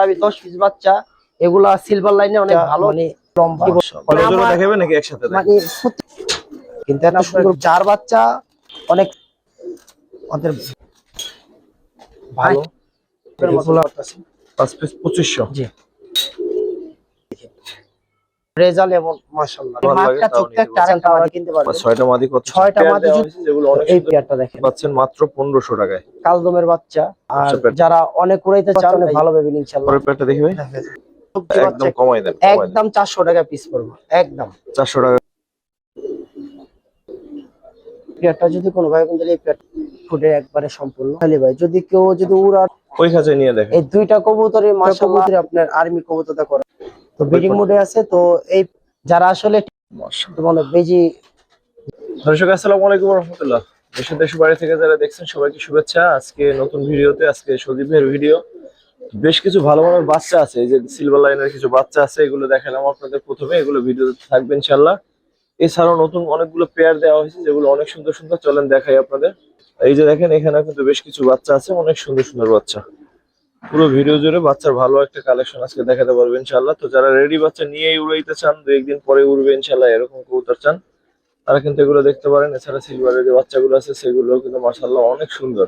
আমি 10 পিস বাচ্চা, এগুলা সিলভার লাইনে অনেক ভালো, মানে লম্বা দেখাবে নাকি একসাথে মানে কিন্তু একটা সুন্দর চার বাচ্চা অনেক ওদের ভালো। এগুলা 5 পিস 2500। জি, রেজাল্ট এবং মাশাআল্লাহ মাঠটা ছোট্ট একটা আরেকটা মাদি কিনতে পারবেন। 6টা মাদি কত? 6টা মাদি যেগুলো অনেক এই সুন্দর পেয়ারটা দেখেন পাচ্ছেন মাত্র 1500 টাকায়। কালদমের বাচ্চা। আর যারা অনেক উড়াইতে চান অনেক ভালো পাবেন ইনশাআল্লাহ। পরের পেয়ারটা দেখি ভাই, একদম কমাই দেন, একদম 400 টাকা পিস পড়বে, একদম 400 টাকা। পেয়ারটা যদি কোনো ভাই বন্ধু এই পেয়ার ফুডের একবারে সম্পূর্ণ খালি ভাই, যদি কেউ যদি উড়া ওই খাঁচে নিয়ে দেখেন। এই দুইটা কবুতরের মাশাআল্লাহ আপনার আর্মি কবুতরটা করে তো ব্রিডিং মোডে আছে। তো এই যারা আসলে মানে বেজি। দর্শক আসসালামু আলাইকুম ওয়া রাহমাতুল্লাহ। দেশের বাইরে থেকে যারা দেখছেন সবাইকে শুভেচ্ছা। আজকে নতুন ভিডিওতে, আজকে সজীব ভাইয়ের ভিডিও। বেশ কিছু ভালো মানের বাচ্চা আছে, এই যে সিলভার লাইনের কিছু বাচ্চা আছে, এগুলো দেখালাম আপনাদের প্রথমে, এগুলো ভিডিওতে থাকবে ইনশাআল্লাহ। এছাড়াও নতুন অনেকগুলো পেয়ার দেওয়া হয়েছে যেগুলো অনেক সুন্দর সুন্দর, চলেন দেখাই আপনাদের। এই যে দেখেন, এখানে কিন্তু বেশ কিছু বাচ্চা আছে, অনেক সুন্দর সুন্দর বাচ্চা। পুরো ভিডিও জুড়ে বাচ্চার ভালো একটা কালেকশন আজকে দেখাতে পারবে ইনশাআল্লাহ। তো যারা রেডি বাচ্চা নিয়েই উড়াইতে চান, 2-1 দিন পরে উড়বে ইনশাআল্লাহ, এরকম কবুতর চান, তারা কিন্তু এগুলো দেখতে পারেন। এছাড়া সিলভারের যে বাচ্চাগুলো আছে সেগুলো কিন্তু মাশাআল্লাহ অনেক সুন্দর।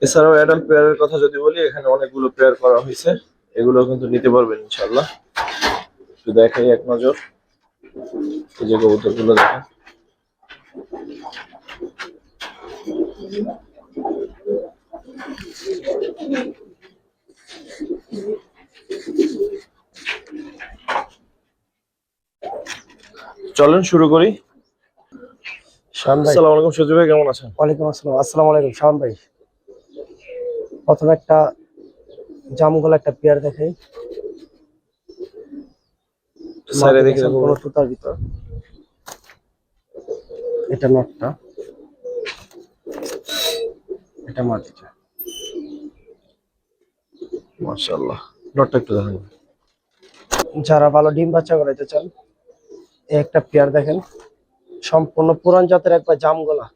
এছাড়াও অ্যাডাল্ট পেয়ারের কথা যদি বলি, এখানে অনেকগুলো পেয়ার করা হয়েছে, এগুলো কিন্তু নিতে পারবেন ইনশাআল্লাহ। একটু দেখাই এক নজর, এই যে কবুতরগুলো দেখেন। চলেন শুরু করি। আসসালামু আলাইকুম সজীব ভাই, কেমন আছেন? ওয়ালাইকুম আসসালাম। আসসালামু আলাইকুম শাওন ভাই। প্রথমে একটা জামগোলা একটা পেয়ার দেখাই, সাইডে দেখে সম্পূর্ণ সুতার ভিতর। এটা নটটা, এটা মাটিটা। মাশাআল্লাহ, নটটা একটু দেখেন। যারা ভালো ডিম বাচ্চা করাইতে চান, এই একটা পেয়ার দেখেন, সম্পূর্ণ পুরান জাতের একবার জামগোলা।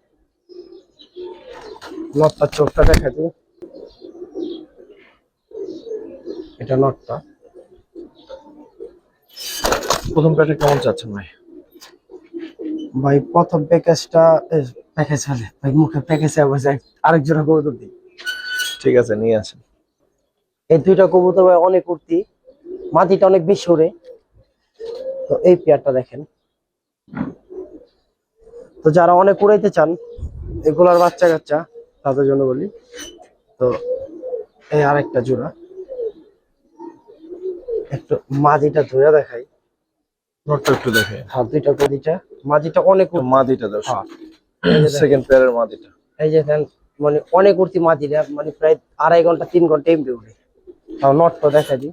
নটটার চোখটা দেখা দিই, এটা নটটা। প্রথম প্যাকেট কেমন চাচ্ছেন ভাই? ভাই প্রথম প্যাকেজটা প্যাকেজ হলে ভাই মুখে প্যাকেজে যায় আরেকজনে কবুতর দিই। ঠিক আছে, নিয়ে আসেন। এই দুইটা কবুতর ভাই অনেক উঠতি, মাটিটা অনেক বেশি ওড়ে। তো এই পেয়ারটা দেখেন। তো যারা অনেক উড়াইতে চান এগুলার বাচ্চা কাচ্চা, তাদের জন্য বলি। তো এই আরেকটা জোড়া, একটু মাদিটা ধরে দেখাই। নটটা একটু দেখে। হ্যাঁ, দুইটা কদিটা মাদিটা অনেক মাদিটা দাও। হ্যাঁ, সেকেন্ড পেয়ারের মাদিটা। এই যে দেখেন, মানে অনেক উঠতি মাদিটা, মানে প্রায় 2.5 ঘন্টা 3 ঘন্টা এমনি উঠে। তাও নটটা দেখা দিই।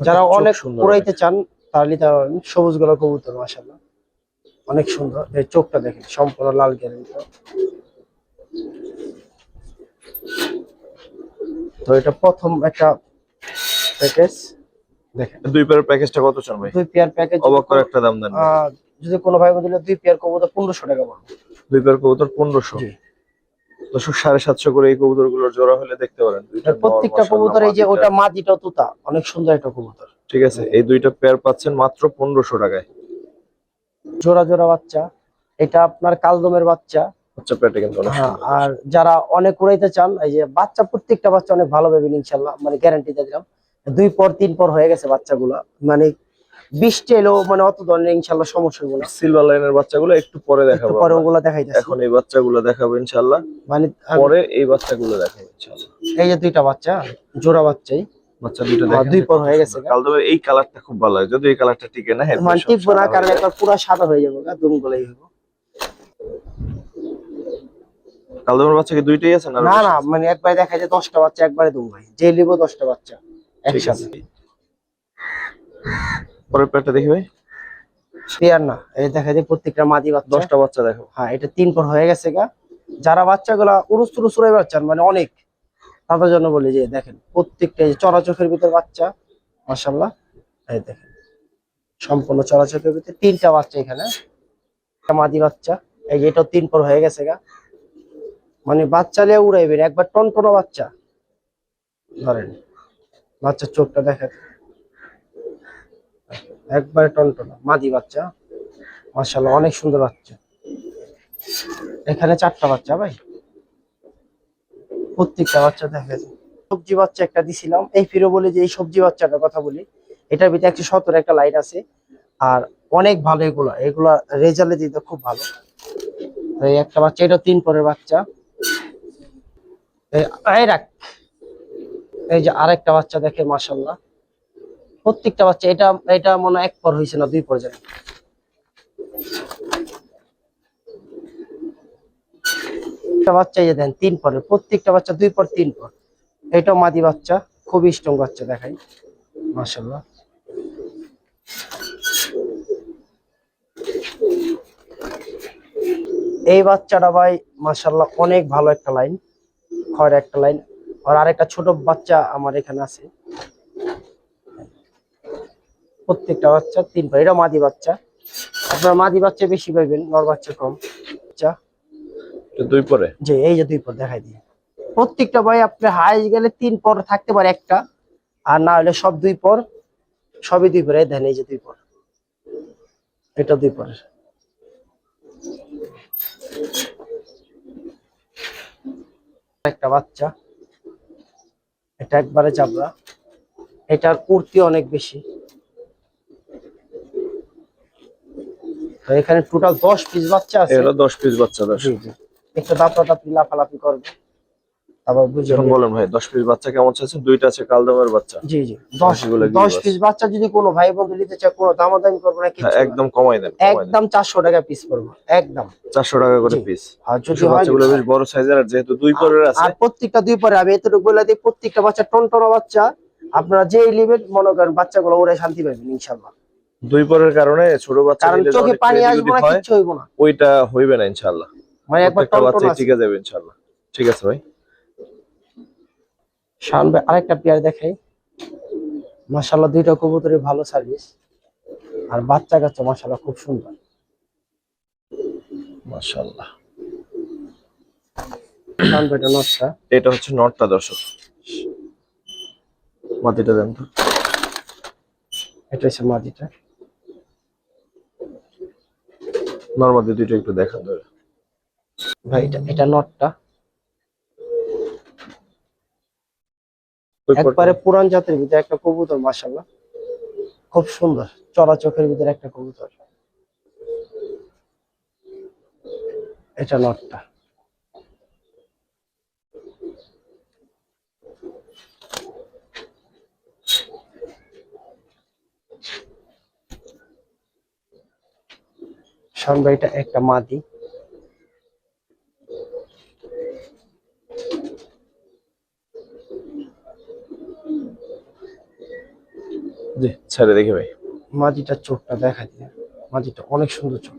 যারা অনেক উড়াইতে চান তাহলে সবুজ গোলা কবুতর মাশাআল্লাহ অনেক সুন্দর। এই চোখটা দেখেন, সম্পূর্ণ লাল গেরের। তো এটা প্রথম একটা প্যাকেজ দেখেন। দুই পেয়ারের প্যাকেজটা কত চান ভাই? দুই পেয়ার প্যাকেজ অবাক করে একটা দাম দেন। যদি কোনো ভাই বলে দুই পেয়ার কবুতর 1500 টাকা পড়বে। দুই পেয়ার কবুতর 1500। জি, 750 করে এই কবুতরগুলোর জোড়া হলে দেখতে পারেন। প্রত্যেকটা কবুতর, এই যে ওটা মাদিটা তোতা, অনেক সুন্দর একটা কবুতর। ঠিক আছে, এই দুইটা পেয়ার পাচ্ছেন মাত্র 1500 টাকায়। জোড়া জোড়া বাচ্চা, এটা আপনার কালদমের বাচ্চা। আচ্ছা, পেটে কিন্তু অনেক সুন্দর। আর যারা অনেক উড়াইতে চান, এই যে বাচ্চা, প্রত্যেকটা বাচ্চা অনেক ভালো পাবেন ইনশাআল্লাহ, মানে গ্যারান্টি দিয়ে দিলাম। 2 পর 3 পর হয়ে গেছে বাচ্চাগুলা, মানে 20 এলো, মানে অত ধরনের ইনশাআল্লাহ সমস্যা হবে না। সিলভার লাইনের বাচ্চাগুলো একটু পরে দেখাবো, পরে ওগুলা দেখাইতেছি। এখন এই বাচ্চাগুলো দেখাবো ইনশাআল্লাহ, মানে পরে এই বাচ্চাগুলো দেখাবো ইনশাআল্লাহ। এই যে দুইটা বাচ্চা, জোড়া বাচ্চাই, বাচ্চা দুটো দেখেন। 2 পর হয়ে গেছে। কালদমের এই কালারটা খুব ভালো লাগে, যদি এই কালারটা টিকে না, হ্যাঁ মানে টিকবো না, কারণ একবার পুরো সাদা হয়ে যাবে, দুমগুলাই হবে। কালদমের বাচ্চা কি দুইটাই আছে না? না না, মানে একবারে দেখা যায় 10টা বাচ্চা একবারে দুম ভাই, যে লিবো 10টা বাচ্চা একসাথে। পরের পেয়ারটা দেখি ভাই। পেয়ার না, এই দেখা যায় প্রত্যেকটা মাদি বাচ্চা। 10টা বাচ্চা দেখো। হ্যাঁ, এটা 3 পর হয়ে গেছে গা। যারা বাচ্চাগুলা উড়ুস তুরুস উড়াই বাচ্চান, মানে অনেক, তাদের জন্য বলি যে দেখেন প্রত্যেকটা চড়া চোখের ভিতর বাচ্চা মাশাআল্লাহ। এই দেখেন সম্পূর্ণ চড়া চোখের ভিতর 3টা বাচ্চা এখানে। একটা মাদি বাচ্চা, এই যে এটা 3 পর হয়ে গেছে গা, মানে বাচ্চা লিয়ে উড়াইবেন একবার, টনটনো বাচ্চা। ধরেন বাচ্চার চোখটা দেখেন, একবার টনটনো মাদি বাচ্চা, মাশাআল্লাহ অনেক সুন্দর বাচ্চা। এখানে 4টা বাচ্চা ভাই, প্রত্যেকটা বাচ্চা দেখেন। সবজি বাচ্চা একটা দিছিলাম, এই ফিরে বলি যে এই সবজি বাচ্চাটার কথা বলি, এটার ভিতরে 117 একটা লাইট আছে, আর অনেক ভালো এগুলা, এগুলা রেজাল্টে দিতে খুব ভালো। তো এই একটা বাচ্চা, এটা 3 পরের বাচ্চা। এই রাখ, এই যে আরেকটা বাচ্চা দেখে মাশাআল্লাহ, প্রত্যেকটা বাচ্চা, এটা এটা মনে হয় 1 পর হয়েছে না 2 পর যায়। একটা বাচ্চা এই যে দেন 3 পরের, প্রত্যেকটা বাচ্চা 2 পর 3 পর। এটা মাদি বাচ্চা, খুবই স্ট্রং বাচ্চা দেখাই মাশাআল্লাহ। এই বাচ্চাটা ভাই মাশাআল্লাহ অনেক ভালো একটা লাইন, খয়ের একটা লাইন। আর আরেকটা ছোট বাচ্চা আমার এখানে আছে, প্রত্যেকটা বাচ্চা 3 পর। এটা মাদি বাচ্চা, আপনার মাদি বাচ্চা বেশি পাইবেন, নর বাচ্চা কম। বাচ্চা 2 পরে। যে এই যে 2 পর দেখাই দিই, প্রত্যেকটা ভাই আপনার হাইস গেলে 3 পর থাকতে পারে একটা, আর না হলে সব 2 পর, সবই 2 পর। এই দেন এই যে 2 পর, এটা 2 পর। একটা বাচ্চা, এটা একবারে চাবড়া, এটার উড়তি অনেক বেশি। তো এখানে টোটাল 10 পিস বাচ্চা আছে। এটা 10 পিস বাচ্চা। জি জি, একটু দাপাদাপি লাফালাফি করবে, আবার বুঝে যখন বলেন ভাই 10 পিস বাচ্চা কেমন চাচ্ছেন? দুইটা আছে কালদমের বাচ্চা। জি জি, 10 পিস বাচ্চা যদি কোনো ভাই বন্ধু নিতে চায়, কোনো দামাদামি করবো না, কিছু একদম কমাই দেন, একদম 400 টাকা পিস পড়বে, একদম 400 টাকা করে পিস। আর যদি হয় বাচ্চাগুলো বেশ বড় সাইজের, আর যেহেতু 2 পরের আছে, আর প্রত্যেকটা 2 পরে, আমি এতটুকু বলে দিই, প্রত্যেকটা বাচ্চা টনটনা বাচ্চা, আপনারা যেই নেবেন মনে করেন বাচ্চাগুলো ওরে শান্তি পাবেন ইনশাআল্লাহ। 2 পরের কারণে ছোট বাচ্চা কারণ নিলে চোখে অনেক পানি ক্রেজি আসবে যদি না, হয়, কিচ্ছু হইব না, ওইটা হইবে না ইনশাআল্লাহ। মানে একবার প্রত্যেকটা বাচ্চা টনটনা ঠিক যাবে ইনশাআল্লাহ। ঠিক আছে ভাই। শান ভাই আরেকটা পেয়ার দেখাই, মাশাআল্লাহ দুইটা কবুতরের ভালো সার্ভিস, আর বাচ্চা কাচ্চা মাশাআল্লাহ খুব সুন্দর মাশাআল্লাহ। শান ভাইটা নটটা, এটা হচ্ছে নটটা দর্শক, মাটিটা দেন তো। এটা হচ্ছে মাদিটা। নরমাদি দুইটা একটু দেখান ধরে ভাই এটা নটটা, একবারে পুরান জাতের ভিতরে একটা কবুতর মাশাআল্লাহ, খুব সুন্দর চড়া চোখের ভিতরে একটা কবুতর। এটা নটটা। শান ভাই এটা একটা মাদি, জি ছেড়ে দেখি ভাই। মাদিটার চোখটা দেখা দিয়ে, মাদিটা অনেক সুন্দর চোখ।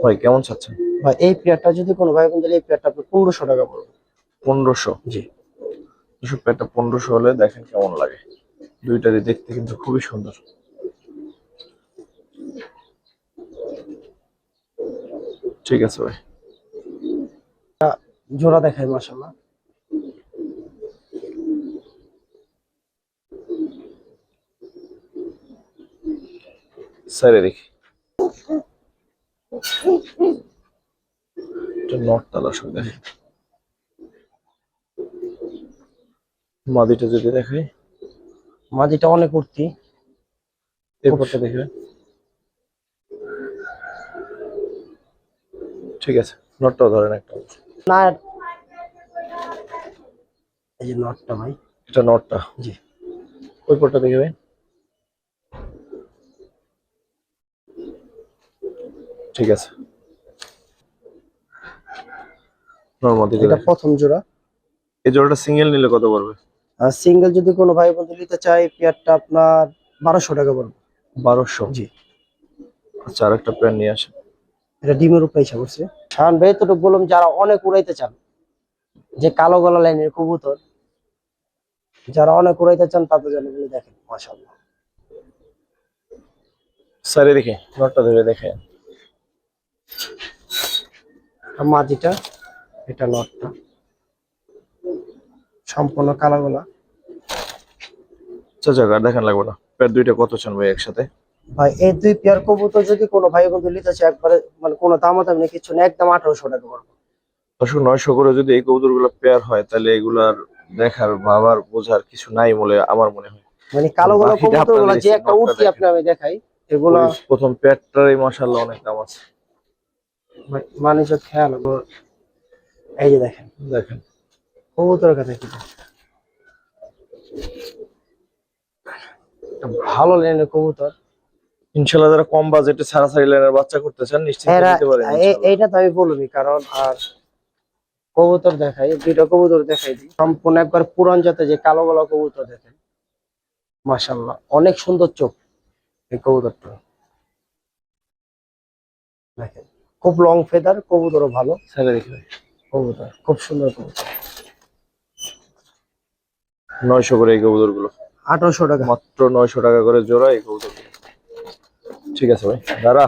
ভাই কেমন চাচ্ছেন? ভাই এই পেয়ারটা যদি কোনো ভাই বন্ধু, এই পেয়ারটা আপনার 1500 টাকা পড়বে। 1500? জি, এসব পেয়ারটা 1500 হলে দেখেন কেমন লাগে। দুইটারই দেখতে কিন্তু খুবই সুন্দর। ঠিক আছে ভাই। জোড়া দেখাই মাশাআল্লাহ। ছেড়ে দেখি। এটা নটটা দর্শক দেখেন। মাদিটা যদি দেখাই, মাদিটা অনেক উঠতি। এরপরটা দেখবেন। ঠিক আছে, নটটাও ধরেন একটা। না, এই যে নটটা ভাই, এটা নটটা। জি, ওই পরটা দেখবে। ঠিক আছে, নরমাদি এটা প্রথম জোড়া। এই জোড়াটা সিঙ্গেল নিলে কত পড়বে? আর সিঙ্গেল যদি কোনো ভাই বন্ধু নিতে চায়, পেয়ারটা আপনার 1200 টাকা পড়বে। 1200? জি, আচ্ছা, আরেকটা প্যান নিয়ে আসেন। এটা ডিমের উপরে ইচ্ছা করছে। শাওন ভাই এতটুকু বললাম, যারা অনেক উড়াইতে চান, যে কালো গলা লাইনের কবুতর, যারা অনেক উড়াইতে চান তাদের জন্য এগুলো দেখেন মাশাআল্লাহ। সারি দেখে নটটা ধরে দেখে। মাদিটা, এটা নটটা, সম্পূর্ণ কালো গলা। চাচা আর দেখান লাগবে না। পেয়ার দুইটা কত চান ভাই একসাথে? ভাই এই দুই পেয়ার কবুতর যদি কোনো ভাই বন্ধু নিতে চায়, একবারে মানে কোনো দামাদামি নেই, কিছু না, একদম 1800 টাকা পড়বে। দর্শক 900 করে যদি এই কবুতর গুলো পেয়ার হয় তাহলে এগুলার দেখার ভাবার বোঝার কিছু নাই বলে আমার মনে হয়। মানে কালো গলা বাকিটা কবুতর গুলা আপনাদের যে ইচ্ছে, একটা নটটা উঠি দেখেন। আপনি আমি দেখাই, এগুলা ওই প্রথম পেয়ারটারই মাশাআল্লাহ অনেক দাম আছে। মানুষের খেয়াল এই যে দেখেন দেখেন কবুতরের কথা কি একটা ভালো লাইনের কবুতর। ইনশাআল্লাহ যারা কম বাজেটে ছাড়াছাড়ি লাইনের বাচ্চা করতে চান নিশ্চিন্তে এরা নিতে পারেন ইনশাআল্লাহ। এইটা তো আমি বলবি কারণ। আর কবুতর দেখাই, দুইটা কবুতর দেখাই দিই, সম্পূর্ণ একবার পুরান জাতের যে কালো গলা কবুতর দেখেন মাশাআল্লাহ, অনেক সুন্দর চোখ এই কবুতরটা দেখেন, খুব লং ফেদার, কবুতরও ভালো, ছেলে দেখি ভাই। কবুতর খুব সুন্দর কবুতর। 900 করে এই কবুতর গুলো, 1800 টাকা। মাত্র 900 টাকা করে জোড়া এই কবুতর গুলো। ঠিক আছে ভাই দাঁড়া।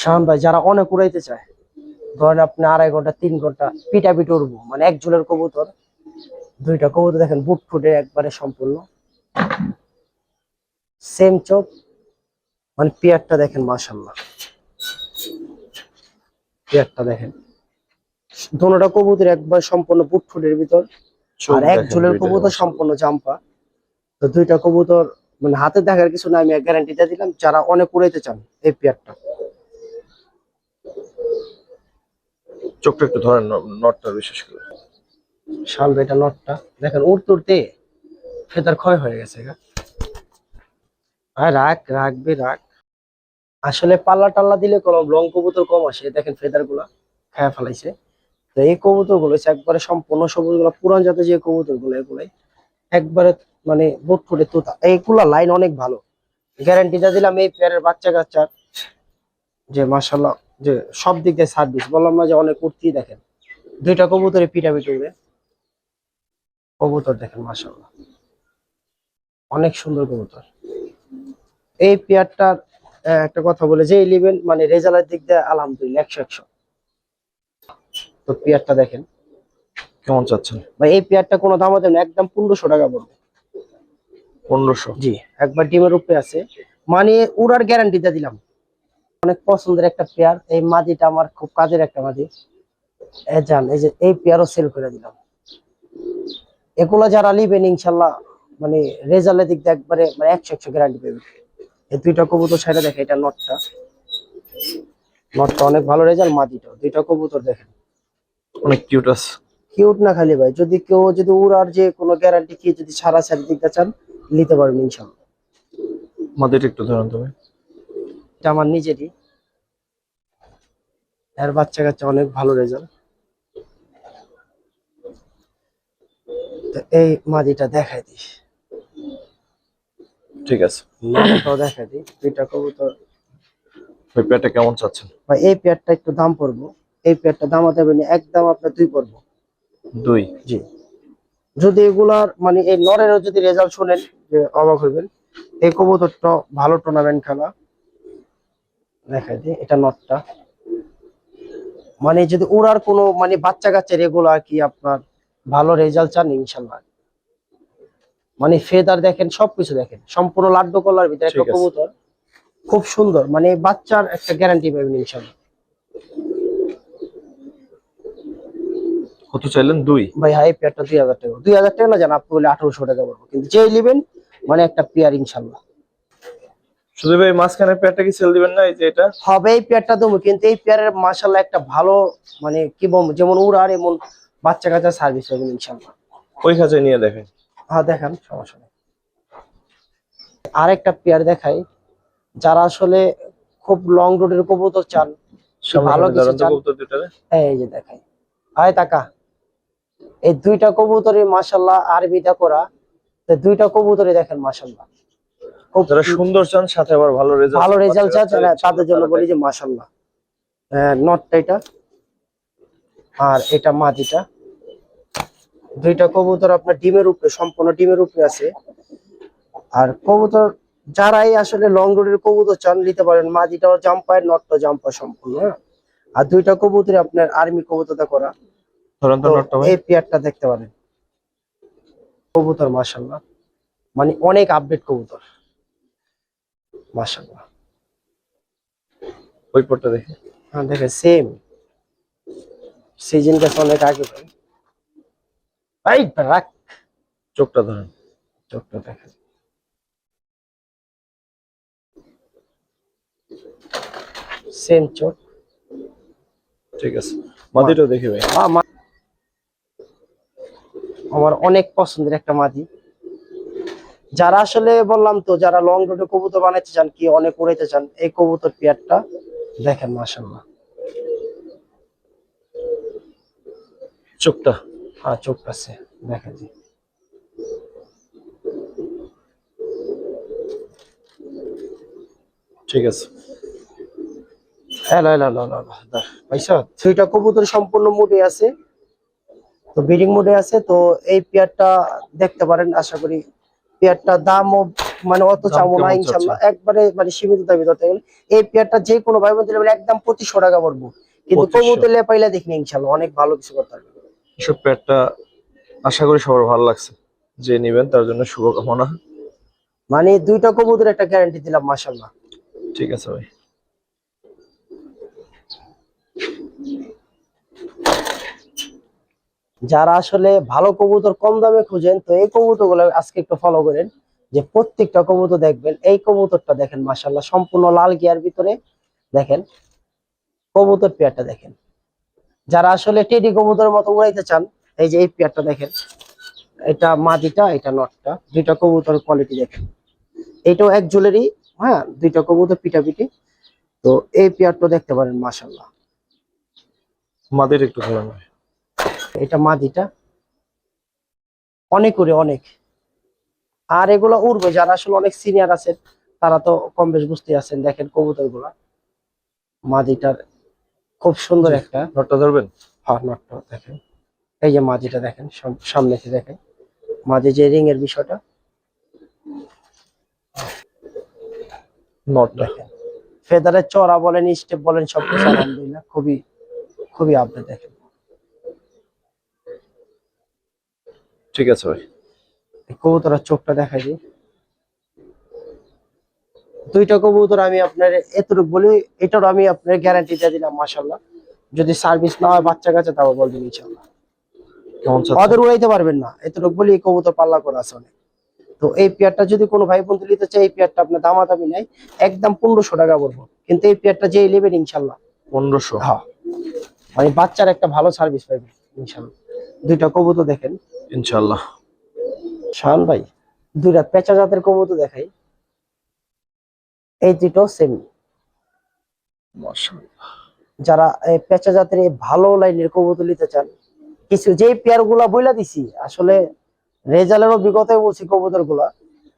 শাওন ভাই যারা অনেক উড়াইতে চায়, ধরেন আপনি 2.5 ঘন্টা 3 ঘন্টা পিটাপিটি উড়বো, মানে এক ঝুলের কবুতর, দুইটা কবুতর দেখেন বুট ফুটে একবারে সম্পূর্ণ সেম চোখ, মানে পেয়ারটা দেখেন মাশাআল্লাহ, পেয়ারটা দেখেন, দোনোটা কবুতর একবার সম্পূর্ণ বুট ফুটের ভিতর, চোখ আর এক দেখেন ঝুলের দুইটাই কবুতর মাশাআল্লাহ। সম্পূর্ণ জাম্পা। তো দুইটা কবুতর মানে হাতে দেখার কিছু না, আমি গ্যারান্টিটা দিলাম, যারা অনেক উড়াইতে চান এই পেয়ারটা। চোখটা একটু ধরেন নটটা বিশেষ করে। শাল বেটা নটটা দেখেন উড়তে উড়তে ফেদার ক্ষয় হয়ে গেছে গা। আর রাখবে রাখ, আসলে পাল্লা টাল্লা দিলে কলম লং কবুতর কম আসে, দেখেন ফেদার গুলা খায়া ফেলাইছে। তো এই কবুতর গুলো হচ্ছে একবারে সম্পূর্ণ সবুজ গুলা, পুরান জাতের যে কবুতর গুলো এগুলাই একবারে মানে বুট ফুটে তোতা, এইগুলা লাইন অনেক ভালো, গ্যারান্টিটা দিলাম এই পেয়ারের বাচ্চা কাচ্চার, যে মাশাল্লাহ, যে সব দিক দিয়ে সার্ভিস, বললাম না যে অনেক উঠতেই দেখেন, দুইটা কবুতরে পিটাপিটি উড়ে, কবুতর দেখেন মাশাল্লাহ, অনেক সুন্দর কবুতর এই পেয়ারটার। একটা কথা বলে যে ইলেভেন মানে রেজাল্টের দিক দিয়ে আলহামদুলিল্লাহ 100-100। তো পেয়ারটা দেখেন কেমন চাচ্ছেন? ভাই, এই পেয়ারটা কোনো দাম হবে না, একদম 1500 টাকা পড়বে। 1500? জি, একবার ডিমের উপরে আছে, মানে উড়ার গ্যারান্টিটা দিলাম। অনেক পছন্দের একটা পেয়ার, এই মাদিটা আমার খুব কাজের একটা মাদি, জান এই যে এই পেয়ারও সেল করে দিলাম। এগুলা যারা নিবেন ইনশাল্লাহ মানে রেজাল্টের দিক দিয়ে একবারে মানে 100-100 গ্যারান্টি পাবে। এই দুইটা কবুতর সাইডে দেখে, এটা নটটা, নটটা অনেক ভালো রেজাল্ট, মাদিটা, দুইটা কবুতর দেখেন অনেক কিউট আছে। কিউট না খালি ভাই, যদি কেউ যদি উড়ার যে কোনো গ্যারান্টি কি যদি সারা সারি দিতে চান নিতে পারবেন ইনশাল্লাহ। মাদিটা একটু ধরেন তুমি। এটা আমার নিজেরই, এর বাচ্চা কাচ্চা অনেক ভালো রেজাল্ট। তো এই মাদিটা দেখাই দিই, ঠিক আছে। নটটাও দেখাই দিই, দুইটা কবুতর। ওই পেয়ারটা কেমন চাচ্ছেন? ভাই এই পেয়ারটা একটু দাম পড়বো, এই পেয়ারটা দাম হবে না, একদম আপনার 2 পড়বো। 2? জি, যদি এগুলার মানে এই নরেরও যদি রেজাল্ট শুনেন যে অবাক হইবেন। এই কবুতরটা ভালো টুর্নামেন্ট খেলা, দেখাই দিই, এটা নটটা, মানে যদি ওরার কোনো মানে বাচ্চা কাচ্চা রেগুলার কি আপনার ভালো রেজাল্ট চান ইনশাল্লাহ, মানে ফেদার দেখেন সবকিছু দেখেন, সম্পূর্ণ লাড্ডু কলার ভিতরে একটা ঠিক আছে। কবুতর, খুব সুন্দর, মানে বাচ্চার একটা গ্যারান্টি পাবেন ইনশাল্লাহ। কত চাইলেন? 2? ভাই হাই পেয়ারটা 2000 টাকা, 2000 টাকা না জান, আপনি বলে 1800 টাকা পড়বো, কিন্তু যেই নেবেন মানে একটা পেয়ার ইনশাল্লাহ শুধু ভাই মাঝখানে পেয়ারটা কি সেল দিবেন না, এই যে এটা? হবে। এই পেয়ারটা দেবো, কিন্তু এই পেয়ারের মাশাল্লাহ একটা ভালো মানে কি বলবো, যেমন উড়ার এমন বাচ্চা কাচ্চা সার্ভিস পাবেন ইনশাল্লাহ। ওই খাঁচায় নিয়ে দেখেন। হ্যাঁ দেখান, সমস্যা নেই। আরেকটা পেয়ার দেখাই, যারা আসলে খুব লং রুটের কবুতর চান, কি ভালো সামনে কিছু ধরেন তো চান, কবুতর দুটারে। এই যে দেখাই, আয় টাকা, এই দুইটা কবুতরের মাশাল্লাহ আরবিটা করা, তো দুইটা কবুতরই দেখেন মাশাল্লাহ, খুব যারা সুন্দর চান সাথে আবার ভালো রেজাল্ট ভালো রেজাল্ট চান তাদের জন্য বলি যে মাশাআল্লাহ। নটটা এটা, আর এটা মাদিটা। দুইটা কবুতর আপনার ডিমের উপরে, সম্পূর্ণ ডিমের উপরে আছে। আর কবুতর যারাই আসলে লং রোডের কবুতর চান নিতে পারেন, মাদিটাও জাম্পায়, নটটা জাম্পায় সম্পূর্ণ, হ্যাঁ। আর দুইটা কবুতর আপনার আর্মি কবুতরটা করা। ধরেন তো নটটা ভাই। এই পেয়ারটা দেখতে পারেন, কবুতর মাশাআল্লাহ, মানে অনেক আপডেট কবুতর মাশাআল্লাহ। ওই পটটা দেখি। হ্যাঁ দেখেন সেম সিজন গেছে অনেক আগে ভাই। এই রাখ, চোখটা ধরেন। চোখটা দেখেন, সেম চোখ। ঠিক আছে, মাদিটাও দেখি ভাই। আমার অনেক পছন্দের একটা মাদি। যারা আসলে বললাম তো, যারা লং রুটে কবুতর বানাইতে চান, কি অনেক উড়াইতে চান, এই কবুতর পেয়ারটা দেখেন মাশাআল্লাহ। চোখটা, হ্যাঁ চোখটা আছে দেখেন জি। ঠিক আছে। হ্যালো হ্যালো হ্যালো হ্যালো ভাইসা, দুইটা কবুতর সম্পূর্ণ মুডে আছে, তো ব্রিডিং মোডে আছে। তো এই পেয়ারটা দেখতে পারেন, আশা করি পেয়ারটা দামও মানে অত দাম চাবো না কেমন ইনশাল্লাহ, একবারে মানে সীমিত দামে ধরতে গেলে এই পেয়ারটা যে কোনো ভাই বোন দিলে একদম 2500 টাকা পড়বো, কিন্তু 2500 কবুতর লেপাইলে দেখিনি ইনশাল্লাহ অনেক ভালো কিছু করতে পারবে। এসব প্যাডটা আশা করি সবার ভালো লাগছে, যে নিবেন তার জন্য শুভকামনা। মানে দুইটা কবুতর একটা গ্যারান্টি দিলাম মাশাল্লাহ। ঠিক আছে ভাই। যারা আসলে ভালো কবুতর কম দামে খুঁজেন, তো এই কবুতর গুলো আজকে একটু ফলো করেন, যে প্রত্যেকটা কবুতর দেখবেন। এই কবুতরটা দেখেন মাশাল্লাহ, সম্পূর্ণ লাল গিয়ার ভিতরে দেখেন, কবুতর পেয়ারটা দেখেন। যারা আসলে টেডি কবুতরের মতো উড়াইতে চান, এই যে এই পেয়ারটা দেখেন, এটা মাদিটা, এটা নটটা, দুইটা কবুতর কোয়ালিটি দেখেন। এটাও এক জুলেরই, হ্যাঁ, দুইটা কবুতর পিটাপিটি। তো এই পেয়ারটা দেখতে পারেন মাশাল্লাহ। মাদির একটু ধরেন ভাই। এটা মাদিটা, অনেক উড়ে অনেক। আর এগুলো উড়বে, যারা আসলে অনেক সিনিয়র আছেন তারা তো কম বেশ বুঝতে আছেন। দেখেন কবুতর গুলা, মাদিটার খুব সুন্দর একটা। নটটা ধরবেন। হ্যাঁ নটটা দেখেন, এই যে মাদিটা দেখেন, সামনে থেকে দেখেন মাঝে যে রিং এর বিষয়টা নটটা দেখেন। ফেদারের চড়া বলেন, স্টেপ বলেন, সবকিছু আলহামদুলিল্লাহ খুবই খুবই আপডেট দেখেন। ঠিক আছে ভাই। কবুতরের চোখটা দেখাই দিই। দুইটা কবুতর আমি আপনার এতটুকু বলি, এটারও আমি আপনার গ্যারান্টি দিয়ে দিলাম মাশাল্লাহ। যদি সার্ভিস না হয় বাচ্চা কাছে, তাও বলবেন ইনশাল্লাহ। কেমন ওদের উড়াইতে পারবেন না, এতটুকু বলি। এই কবুতর পাল্লা করা আছে অনেক। তো এই পেয়ারটা যদি কোনো ভাই বন্ধু নিতে চায়, এই পেয়ারটা আপনার দামাদামি নাই, একদম 1500 টাকা পড়বো। কিন্তু এই পেয়ারটা যে নেবেন ইনশাল্লাহ 1500? হ্যাঁ, মানে বাচ্চার একটা ভালো সার্ভিস পাবেন ইনশাল্লাহ। দুইটা কবুতর দেখেন ইনশাআল্লাহ। শাহান ভাই, দুইটা পেঁচা জাতের কবুতর দেখাই। এই দুটো সেম। মাশাআল্লাহ। যারা এই পেঁচা জাতের এই ভালো লাইনের কবুতর নিতে চান, কিছু যেই পেয়ার গুলা বইলা দিছি, আসলে রেজাল্টের অভিজ্ঞতায় বলছি কবুতর গুলা,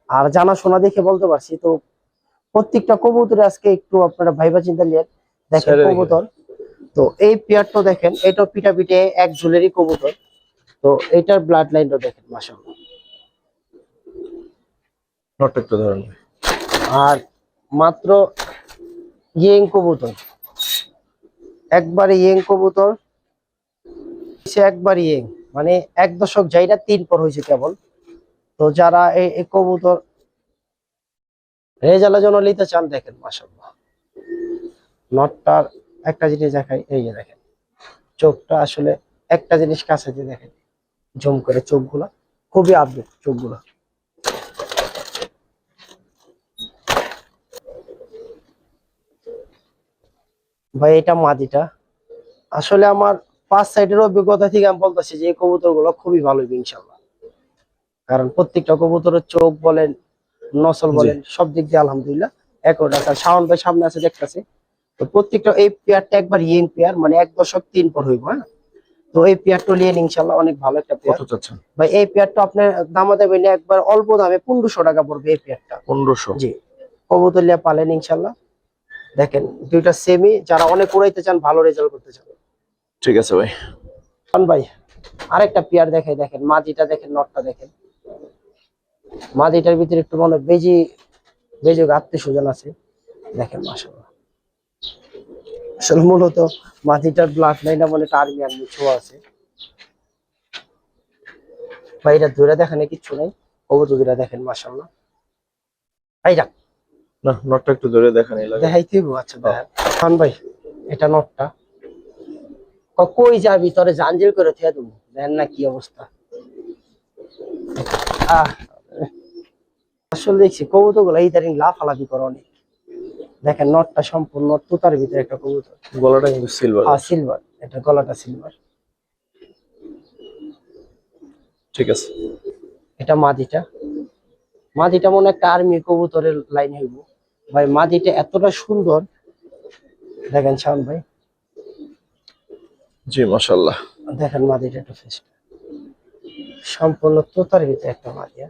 আর জানাশোনা দেখে বলতে পারছি। তো প্রত্যেকটা কবুতরে আজকে একটু আপনারা ভাইবা চিন্তা নিয়ে দেখেন ছেড়ে দেখি। কবুতর। তো এই পেয়ারটা দেখেন, এটা পিটা পিঠে এক ঝুলেরই কবুতর। তো এটার ব্লাড লাইনটা দেখেন মাশাআল্লাহ। নটটা একটু ধরেন ভাই। আর মাত্র ইয়েং কবুতর, একবারে ইয়েং কবুতর, সে একবার ইয়েং, মানে 1 দশক যাইরা 3 পর হয়েছে কেবল। তো যারা এই কবুতর রেজাল্টের জন্য নিতে চান, দেখেন মাশাআল্লাহ। নটটার একটা জিনিস দেখাই, এই যে দেখেন চোখটা, আসলে একটা জিনিস কাছে দিয়ে দেখেন, জুম করে চোখগুলা খুবই আপডেট চোখগুলা। ভাই এটা মাদিটা, আসলে আমার 5 সাইডের অভিজ্ঞতা থেকে আমি বলতেছি যে এই কবুতর গুলো খুবই ভালো হবে ইনশাল্লাহ। কারণ প্রত্যেকটা কবুতরের চোখ বলেন, নসল বলেন, সব দিক দিয়ে আলহামদুলিল্লাহ একটা। আর শাওন ভাই সামনে আছে দেখতেছে। তো প্রত্যেকটা এই পেয়ারটা একবার ইয়েং পেয়ার, মানে 1 দশক 3 পর হইব, হ্যাঁ। তো তো এই পেয়ারটা নিয়ে নিন ইনশাল্লাহ, অনেক ভালো একটা পেয়ার। কত চাচ্ছেন? ভাই এই পেয়ারটা আপনার দাম দেবেন একবার অল্প দামে 1500 টাকা পড়বে এই পেয়ারটা। 1500? জি, কবুতরিয়া পালেন ইনশাল্লাহ। দেখেন দুইটা সেমি, যারা অনেক উড়াইতে চান, ভালো রেজাল্ট করতে চান। ঠিক আছে ভাই। ভাই আরেকটা পেয়ার দেখাই, দেখেন মাদিটা দেখেন, নটটা দেখেন। মাদিটার ভিতরে একটু মনে বেজি বেজি আত্মীয় স্বজন আছে, দেখেন মাশাআল্লাহ। আসলে মূলত মাদিটার ব্লাড লাইনটা মানে টার্মিয়ান ছোঁয়া আছে। ভাই এটা ধরে দেখেন কিচ্ছু নাই, কবুতরিটা দেখেন মাশাআল্লাহ। এইটা না, নটটা একটু ধরে দেখেন এই লাগে। দেখাইতে আচ্ছা দেখেন খান ভাই, এটা নটটা। কই যাবি তোরে জাঞ্জিল করে থিয়া দেবো, দেখেন না কি অবস্থা। আহ আসলে দেখছি কবুতর গুলো ইদারিং লাফালাফি করে অনেক। দেখেন নটটা সম্পূর্ণ তুতার ভিতরে একটা কবুতর। গলাটা কিন্তু সিলভার। সিলভার, এটা গলাটা সিলভার। ঠিক আছে। এটা মাদিটা। মাদিটা মনে একটা আর্মি কবুতরের লাইন হইব। ভাই মাদিটা এতটা সুন্দর, দেখেন শাওন ভাই, জি মাশাআল্লাহ। দেখেন মাদিটা একটা ফেস, সম্পূর্ণ তোতার ভিতরে একটা মাদিয়া।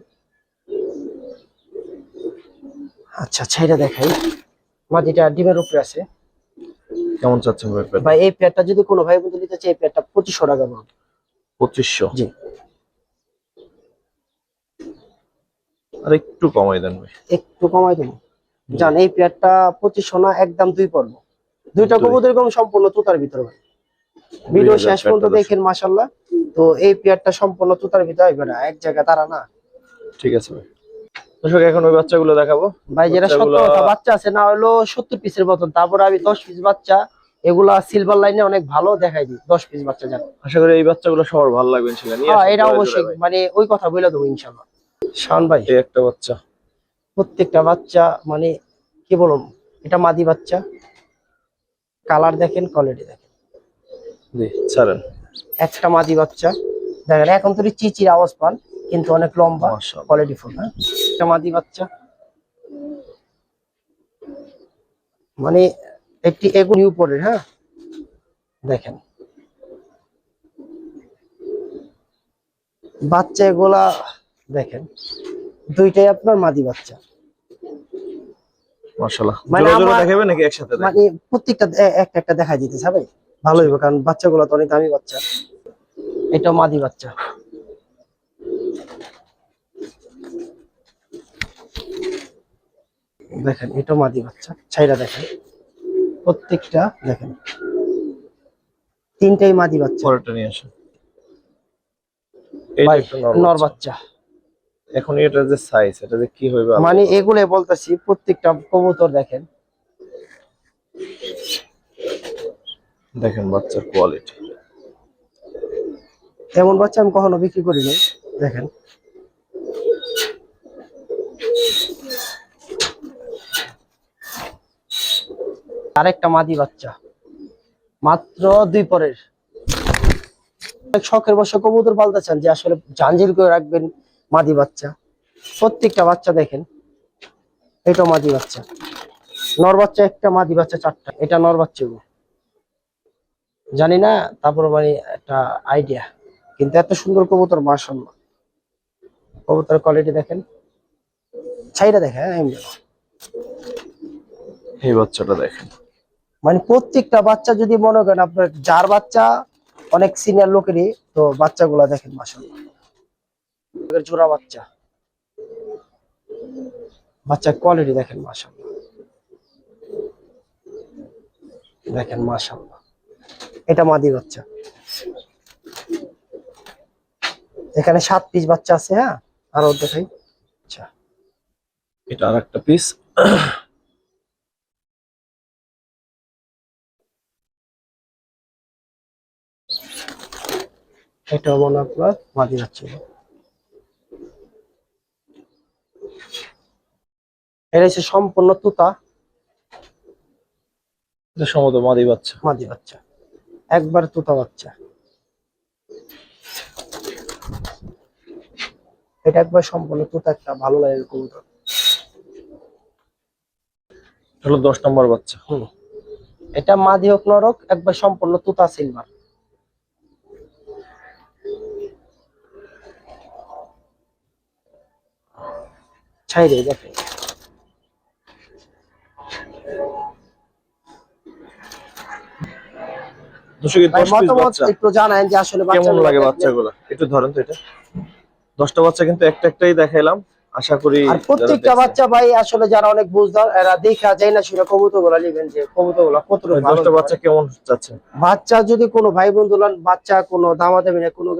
আচ্ছা ছেড়ে দেখাই, মাদিটা ডিমের উপরে আছে। কেমন চাচ্ছেন ভাই পেয়ার? ভাই এই পেয়ারটা যদি কোনো ভাই বন্ধু নিতে চাই, এই পেয়ারটা 2500 টাকা পড়বে। 2500? জি, আর একটু কমাই দেন ভাই। একটু কমাই দেবো। জান এই পেয়ারটা 2500 না, একদম দুই পড়বো। দুইটা কবুতর এরকম সম্পূর্ণ তুতার ভিতরে ভাই। ভিডিও 2000 শেষ পর্যন্ত পেয়ারটা দেখেন মাশাআল্লাহ। তো এই পেয়ারটা সম্পূর্ণ তুতার ভিতরে হইবে না, এক জায়গায় তারা না। ঠিক আছে ভাই। দর্শক এখন ওই বাচ্চাগুলো দেখাবো। ভাই যেটা বাচ্চাগুলো 70টা বাচ্চা আছে না হলো 70 পিসের মতন, তারপরে আমি 10 পিস বাচ্চা, এগুলা সিলভার লাইনে অনেক ভালো দেখাই দিই। 10 পিস বাচ্চা যান, আশা করি এই বাচ্চাগুলো সবার ভালো লাগবে ইনশাআল্লাহ। নিয়ে হ্যাঁ আসুন এটা জোড়ায় অবশ্যই, জোড়ায় ভাই। মানে ওই কথা বলে দেবো ইনশাআল্লাহ। শাওন ভাই এই একটা বাচ্চা। প্রত্যেকটা বাচ্চা মানে কি বলবো, এটা মাদি বাচ্চা। কালার দেখেন, কোয়ালিটি দেখেন। জি ছাড়েন। একটা মাদি বাচ্চা দেখেন, এখন তো চিচির আওয়াজ পান, কিন্তু অনেক লম্বা, মাশাআল্লাহ। Quality full. হ্যাঁ একটা মাদি বাচ্চা, মানে একটি এগুলি উপরে। হ্যাঁ দেখেন বাচ্চা এগুলা দেখেন, দুইটাই আপনার মাদি বাচ্চা। মাশাআল্লাহ। মানে জোড়া জোড়া আমার দেখাবেন নাকি একসাথে দেখাবেন? মানে প্রত্যেকটা একটা একটা দেখা দিতেছে ভাই, ভালো হইবে, কারণ বাচ্চাগুলো তো অনেক দামি বাচ্চা। এটা মাদি বাচ্চা, দেখেন এটা মাদি বাচ্চা। ছাইরা দেখেন প্রত্যেকটা, দেখেন তিনটাই মাদি বাচ্চা। পরেরটা নিয়ে আসুন। এই ভাই একটা নর বাচ্চা। এখন এটা যে সাইজ, এটা যে কি হইবে মানে এগুলো বলতেছি, প্রত্যেকটা কবুতর দেখেন, দেখেন বাচ্চার কোয়ালিটি। এমন বাচ্চা আমি কখনো বিক্রি করি নাই। দেখেন আরেকটা মাদি বাচ্চা, মাত্র 2 পরের। অনেক শখের বশে কবুতর পালতে চান, যে আসলে জাঞ্জির করে রাখবেন, মাদি বাচ্চা। প্রত্যেকটা বাচ্চা দেখেন, এটা মাদি বাচ্চা। নর বাচ্চা একটা, মাদি বাচ্চা 4টা। এটা নর বাচ্চা জানি না, তারপর মানে একটা আইডিয়া, কিন্তু এত সুন্দর কবুতর মাশাআল্লাহ। কবুতরের কোয়ালিটি দেখেন, ছাইটা দেখেন। এই বাচ্চাটা দেখেন। মানে প্রত্যেকটা বাচ্চা যদি মনে করেন আপনার, যার বাচ্চা অনেক সিনিয়র লোকেরই, তো বাচ্চাগুলা দেখেন মাশাআল্লাহ। জোড়া বাচ্চা, বাচ্চার কোয়ালিটি দেখেন মাশাআল্লাহ, দেখেন মাশাআল্লাহ। এটা মাদি বাচ্চা, এখানে 7 পিস বাচ্চা আছে। হ্যাঁ আরো দেখাই। আচ্ছা এটা আরেকটা পিস। এটা মনে আপনার মাদি বাচ্চা। এটা হচ্ছে সম্পূর্ণ তুতা এটা সম্ভবত মাদি বাচ্চা। মাদি বাচ্চা, একবার তুতা বাচ্চা। এটা একবার সম্পূর্ণ তুতা, একটা ভালো লাগে কবুতর। এটা হলো 10 নম্বর বাচ্চা। এটা মাদি হোক নরক, একবার সম্পূর্ণ তুতা সিলভার। ছাইরে দেখেন। দর্শক ভাই 10 পিস মতামত বাচ্চা একটু জানান যে আসলে কেমন বাচ্চাগুলো লাগে দেখলে। বাচ্চাগুলো, একটু ধরেন তো এটা। 10টা বাচ্চা কিন্তু একটাই দেখাইলাম, আশা করি আর যারা প্রত্যেকটা দেখছেন বাচ্চা ভাই আসলে যারা অনেক বুঝদার এরা দেখা যায় না সেটা কবুতর গুলা নেবেন যে কবুতর গুলা কতটুকু ওই ভালো 10টা হতে বাচ্চা পারে। কেমন চাচ্ছেন? বাচ্চা যদি কোনো ভাই বন্ধু লন, বাচ্চা কোনো দামাদামি না, কোনো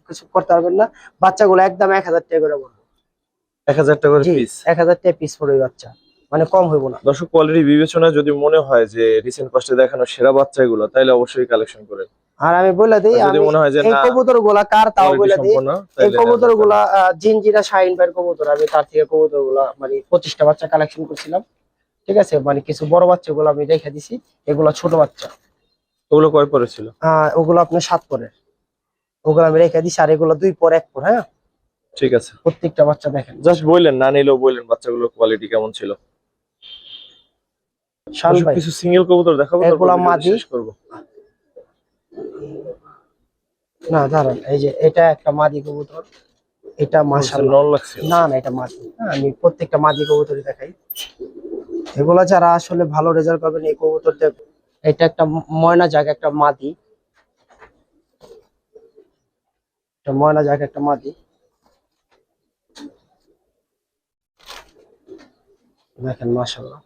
কিছু করতে পারবেন না। বাচ্চাগুলো একদম 1000 টাকা করে পড়বে। 1000 টাকা করে জি, পিস। 1000 টাকা পিস পড়বে বাচ্চা, মানে কম হইব না। দর্শক কোয়ালিটি বিবেচনায় যদি মনে হয় যে রিসেন্ট পাস্টে দেখানো সেরা বাচ্চাগুলো, তাহলে অবশ্যই কালেকশন করেন। আর আমি বলে দিই, আর যদি আমি মনে হয় যে এই না কবুতর গুলা কার তাও কোয়ালিটি বলে দিই। সম্পন্ন, এই তাহলে নেওয়ার কবুতর দরকার গুলা নেই। জিঞ্জিরা শাহিন ভাইয়ের কবুতর, আমি তার থেকে কবুতর গুলা মানে 25টা বাচ্চা কালেকশন করছিলাম। ঠিক আছে, মানে কিছু বড় বাচ্চা গুলো আমি রেখে দিছি, এগুলা ছোট বাচ্চা। ওগুলো কয় পরে ছিল? ওগুলো আপনার 7 পরের, ওগুলো আমি রেখে দিছি। আর এগুলো 2 পর 1 পর, হ্যাঁ। ঠিক আছে, প্রত্যেকটা বাচ্চা দেখেন। জাস্ট বললেন, না নিলেও বললেন বাচ্চাগুলোর কোয়ালিটি কেমন ছিল। শান দর্শক ভাই, কিছু সিঙ্গেল কবুতর দেখাবো, তারপর এগুলা ভিডিওটি মাদি। শেষ করব। না দাঁড়ান, এই যে এটা একটা মাদি কবুতর, এটা মাশাআল্লাহ। নন লাগছে। না না, এটা মাদি। হ্যাঁ, আমি প্রত্যেকটা মাদি কবুতরই দেখাই। এগুলা যারা আসলে ভালো রেজাল্ট করবেন এই কবুতর দেখ। এটা একটা ময়না জাগ, একটা মাদি, একটা ময়না জাগ, একটা মাদি। দেখেন মাশাআল্লাহ,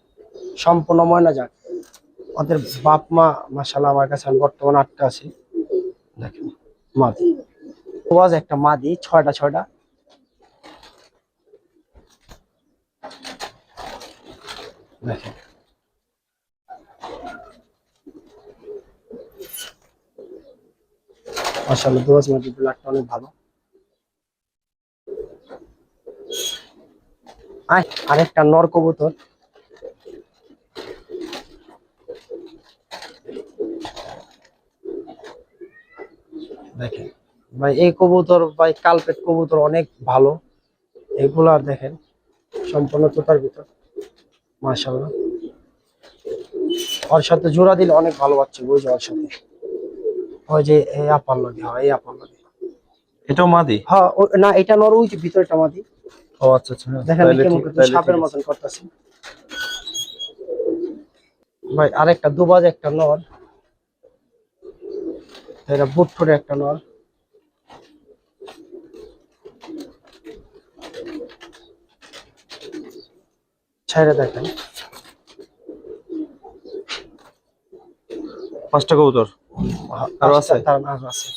সম্পূর্ণ ময়না জাগ। ওদের বাপ মা মাশাআল্লাহ আমার কাছে বর্তমানে 8টা আছে। দেখেন মাদি, ওয়াজ একটা মাদি, 6টা দেখেন। মাশাআল্লাহ দোয়াজ মাদি, ব্লাডটা অনেক ভালো। আরেকটা নর কবুতর, দেখেন ভাই। এই কবুতর ভাই কালপেট কবুতর অনেক ভালো। এগুলার দেখেন সম্পূর্ণ তোতার ভিতর, মাশাআল্লাহ। ওর সাথে জোড়া দিলে অনেক ভালো বাচ্চা। ওই যে ওর সাথে, ওই যে এই আপার নদী, হয় এই আপার নদী। এটাও মাদি? হ্যাঁ, না এটা নর, ওই যে ভিতরটা মাদি। ও আচ্ছা আচ্ছা, দেখেন তাহলে কেমন ঠিক, করতে, তাহলে সাপের ঠিক আছে। মতন করতেছে ভাই। আরেকটা দুবাজ একটা নর, এটা বুটফুটে একটা নর। ছাইরে দেখেন। 5টা কবুতর আরো আছে? আরো আছে।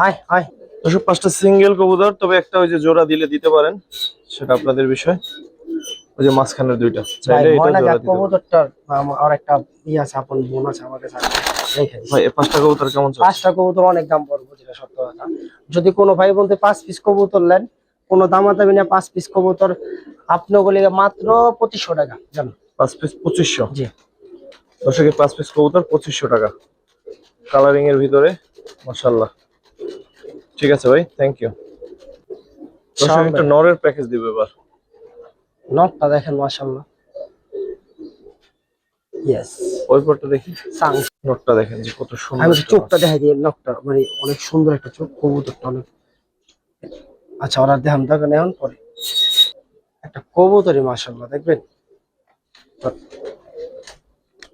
আয় আয়। দর্শক 5টা সিঙ্গেল কবুতর, তবে একটা ওই যে জোড়া দিলে দিতে পারেন, সেটা আপনাদের বিষয়। ওই যে মাঝখানের দুইটা ভাই চাইলে এটা ময়না জোড়া জাত দিতে পারেন। কবুতরটার আর একটা ইয়ে আছে, আপন বোন আছে আমার কাছে, রেখে দিছি। ভাই এই 5টা কবুতর কেমন চলছে? 5টা কবুতর অনেক দাম পড়বে, যেটা সত্য কথা। যদি কোনো ভাই বলতে 5 পিস কবুতর নেন, কোনো দামাদামি না, 5 পিস কবুতর আপনি বলে মাত্র 2500 টাকা জান। 5 পিস 2500? জি। দর্শক 5 পিস কবুতর 2500 টাকা, কালারিং এর ভিতরে, মাশাআল্লাহ। ঠিক আছে ভাই, থ্যাংক ইউ। দর্শক একটা নরের প্যাকেজ দিব এবার। নটটা দেখেন মাশাআল্লাহ। ইয়েস। ওই পরটা দেখি, সাং। নটটা দেখেন যে কত সুন্দর। আমি একটা চোখটা নট। দেখাই দিই, নটটা মানে অনেক সুন্দর একটা চোখ, কবুতরটা অনেক। আচ্ছা, ওরা দেখান দেখেন এখন পরে। একটা কবুতরই মাশাআল্লাহ, দেখবেন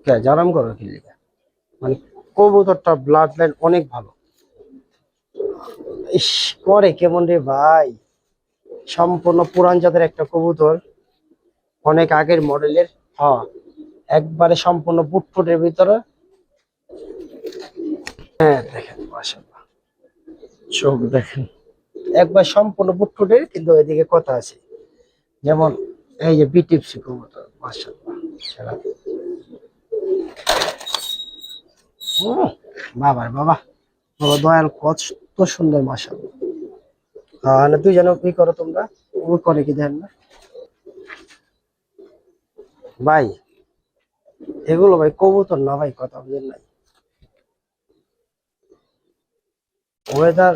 কে জারাম করো কি লিগা? মানে কবুতরটা ব্লাড লাইন অনেক ভালো। ইস, করে কেমন রে ভাই। সম্পূর্ণ পুরান জাতের একটা কবুতর, অনেক আগের মডেলের। হ্যাঁ, একবারে সম্পূর্ণ বুটফুটের ভিতরে। হ্যাঁ দেখেন মাশাআল্লাহ, চোখ দেখেন। একবার সম্পূর্ণ বুটফুটের, কিন্তু এদিকে কথা আছে। যেমন এই যে বিটিপসি কবুতর, মাশাআল্লাহ সেরা। বাবার বাবা, বাবা দয়াল কত সুন্দর, মাশাআল্লাহ। না তুই জানো কি করো তোমরা, ও করে কি দেন না ভাই। এগুলো ভাই কবুতর না ভাই, কথা বুঝেন নাই। ওয়েদার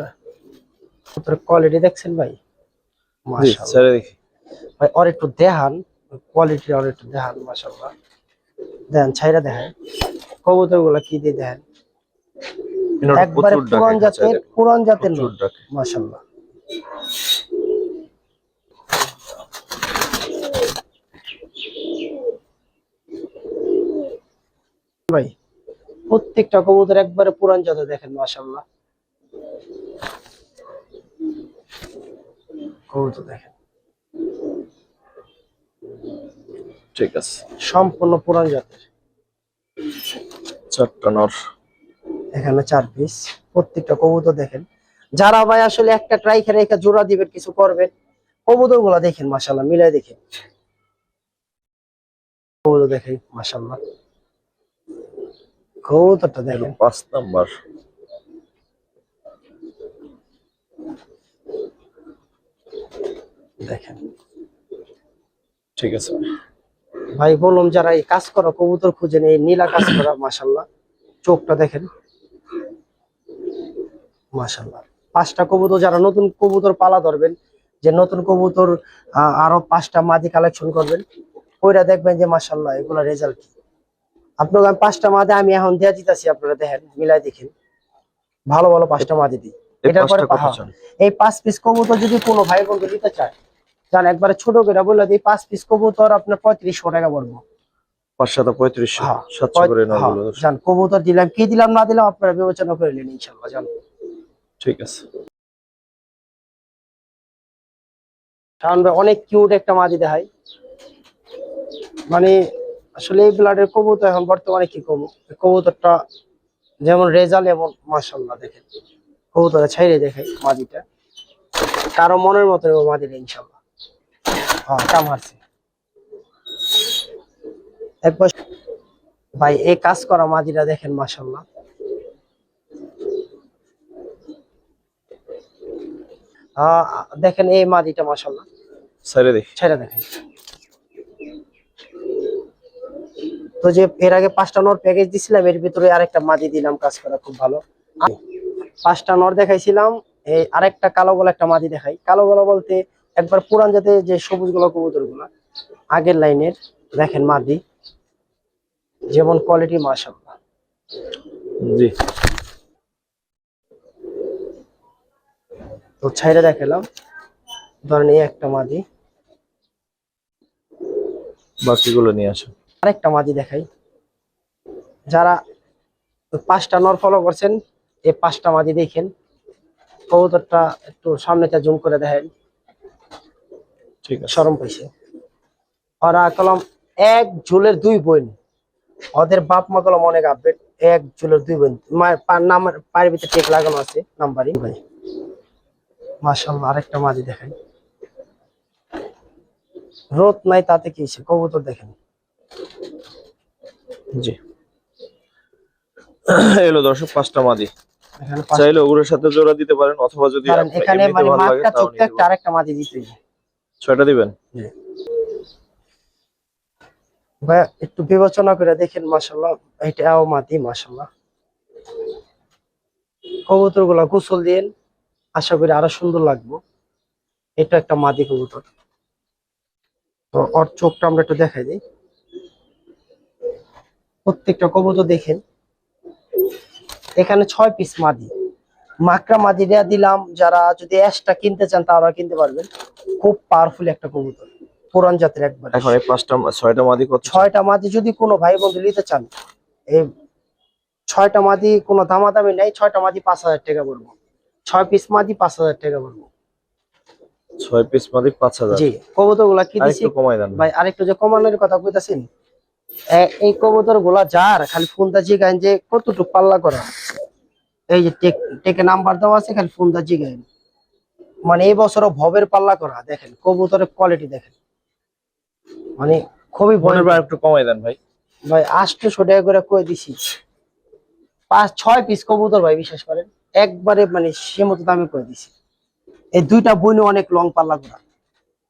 কোয়ালিটি দেখছেন ভাই, জি, মাশাআল্লাহ। ছেড়ে দেখি। ভাই ওর একটু দেখান, কোয়ালিটি ওর একটু দেখান, মাশাআল্লাহ। দেন ছাইরা দেখেন কবুতর গুলা কি দিয়ে দেখেন, এনারা একবারে প্রচুর ডাকে খাঁচায় দেখেন, পুরান জাতের প্রচুর নর, ডাকে। মাশাআল্লাহ। ভাই প্রত্যেকটা কবুতর একবারে পুরান জাতের, দেখেন মাশাআল্লাহ কবুতর দেখেন ঠিক আছে, সম্পূর্ণ পুরান জাতের। 4টা নর। এখানে 4 পিস, প্রত্যেকটা কবুতর দেখেন। যারা ভাই আসলে একটা ট্রাই করে রেখে জোড়া দিবেন, কিছু করবেন, কবুতর গুলা দেখেন মাশাআল্লাহ, মিলাই দেখেন কবুতর দেখেন মাশাআল্লাহ, কবুতরটা দেখেন 5 নাম্বার। দেখেন। ঠিক আছে ভাই বললাম যারা এই কাজ করা কবুতর খুঁজেন, এই নীলা কাজ করা মাশাআল্লাহ, চোখটা দেখেন মাশাআল্লাহ। 5টা কবুতর, যারা নতুন কবুতর পালা ধরবেন, যে নতুন কবুতর আরো 5টা মাদি কালেকশন করবেন, ওইটা দেখবেন যে মাশাআল্লাহ এগুলা রেজাল্ট কি। আপনাকে আমি 5টা মাদি আমি এখন দিয়ে দিতেছি, আপনারা দেখেন মিলাই দেখেন, ভালো ভালো 5টা মাদি দিই। এটার পরে এই 5 পিস কবুতর যদি কোনো ভাই বন্ধু নিতে চায়, জান একবারে ছোট করে বলে দিই, 5 পিস কবুতর আপনার 3500 টাকা পড়বো। 5 7 3500, 700 করে নরগুলো। জান কবুতর দিলাম কি দিলাম না দিলাম আপনারা বিবেচনা করে নিন ইনশাআল্লাহ। জান ঠিক আছে। শাওন ভাই অনেক কিউট একটা মাদি দেখাই, মানে আসলে এই ব্লাডের কবুতর এখন বর্তমানে কি কবু, কবুতরটা যেমন রেজাল্ট এমন মাশাআল্লাহ দেখেন, কবুতরে ছাইরে দেখাই মাদিটা, কারো মনের মতো মাদিটা ইনশাআল্লাহ। হ্যাঁ কাম হারছে একবার। ভাই এই কাজ করা মাদিটা দেখেন মাশাআল্লাহ, দেখেন এই মাদিটা মাশাআল্লাহ, সাইরে দেখি, ছেড়ে দেখেন। তো যে এর আগে 5টা নর প্যাকেজ দিছিলাম, এর ভিতরে আরেকটা মাদি দিলাম কাজ করা খুব ভালো। 5টা নর দেখাইছিলাম, এই আরেকটা কালো গলা একটা মাদি দেখাই। কালো গলা বলতে একবার পুরান জাতের যে সবুজ গলা কবুতর গুলা আগের লাইনের, দেখেন মাদি যেমন কোয়ালিটি মাশাআল্লাহ। জি তো ছাইরা দেখালাম, ধরেন এই একটা মাদি, বাকিগুলো নিয়ে আসো। আরেকটা মাদি দেখাই। যারা 5টা নর ফলো করছেন, এই 5টা মাদি দেখেন, কবুতরটা একটু সামনেটা জুম করে দেখেন, ঠিক আছে। শরম পাইছে। ওরা কলম এক ঝুলের 2 বোন, ওদের বাপ মা কলম অনেক আপডেট, এক ঝুলের 2 বোন, মায়ের নাম পায়ের ভিতরে টেক লাগানো আছে নাম্বারই। ভাই মাশাআল্লাহ আরেকটা মাদি দেখাই, রোদ নাই তাতে কি হইছে, কবুতর দেখেন। জি এলো দর্শক 5টা মাদি, এখানে চাইলে ওগুলোর সাথে জোড়া দিতে পারেন, অথবা যদি এখানে এমনিতে মানে ভালো লাগে মাঠটা তাও চোখটা নিতে একটা পারেন। আরেকটা মাদি দিতে। 6টা দিবেন। ভাই একটু বিবেচনা করে দেখেন মাশাআল্লাহ, এটাও মাদি মাশাআল্লাহ। কবুতর গুলা গোসল দিন, আশা করি আরো সুন্দর লাগবে। এটা একটা মাদি কবুতর, তো ওর চোখটা আমরা একটু দেখাই দিই। প্রত্যেকটা কবুতর দেখেন, এখানে 6 পিস মাদি, মাকড়া মাদি দেয়া দিলাম। যারা যদি এক্সট্রা কিনতে চান তারা কিনতে পারবেন, খুব পাওয়ারফুল একটা কবুতর, পুরান জাতের একবার। এখন এই 6টা মাদি কত? 6টা মাদি যদি কোনো ভাই বন্ধু নিতে চান, এই 6টা মাদি কোনো দামাদামি নাই, 6টা মাদি 5000 টাকা পড়বো, 6 পিস মাদি 5000 টাকা পড়বো। 6 পিস মাদি 5000। জি কবুতর গুলা কি দিছি আরেকটু কমাই দেন ভাই, আরেকটু যে কমানোর কথা কইতাছেন, এই কবুতর গুলা যার খালি ফোনটা জিগাইন যে কতটুকু পাল্লা করা, এই যে টেকে নাম্বার দেওয়া আছে, খালি ফোনটা জিগাইন। মানে এই বছরও ভবের পাল্লা করা, দেখেন কবুতরের কোয়ালিটি দেখেন, মানে খুবই মনের ভয়। ভাই একটু কমাই দেন ভাই। ভাই 800 টাকা করে কই দিছি, 5-6 পিস কবুতর ভাই, বিশ্বাস করেন একবারে মানে সীমিত দামে কই দিছি। এই 2টা বইনে অনেক লং পাল্লা করা,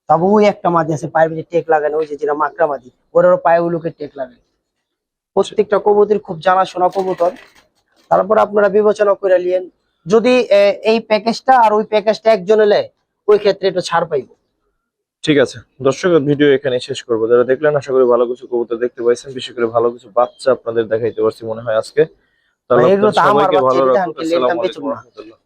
তবে ওই একটা মাদি আছে পায়ের ভিতরে টেক লাগানো, ওই যে যেটা মাকড়া মাদি, ওরাও পায়ে ওগুলোকে টেক লাগায়। প্রত্যেকটা কবুতর খুব জানাশোনা কবুতর। তারপর আপনারা বিবেচনা করে নিয়েন, যদি এই প্যাকেজটা আর ওই প্যাকেজটা একজনে নেয়, ওই ক্ষেত্রে একটু ছাড় পাইব। ঠিক আছে দর্শক, ভিডিও এখানে শেষ করবো। যারা দেখলেন আশা করি ভালো কিছু কবুতর দেখতে পাইছেন, বিশেষ করে ভালো কিছু বাচ্চা আপনাদের দেখাইতে পারছি মনে হয় আজকে। তাহলে এগুলো তো আমার সবাইকে বাচ্চা, ভালো এটা রাখুন। আমি আসসালামু বেচবো আলাইকুম না। ওয়া রাহমাতুল্লাহ।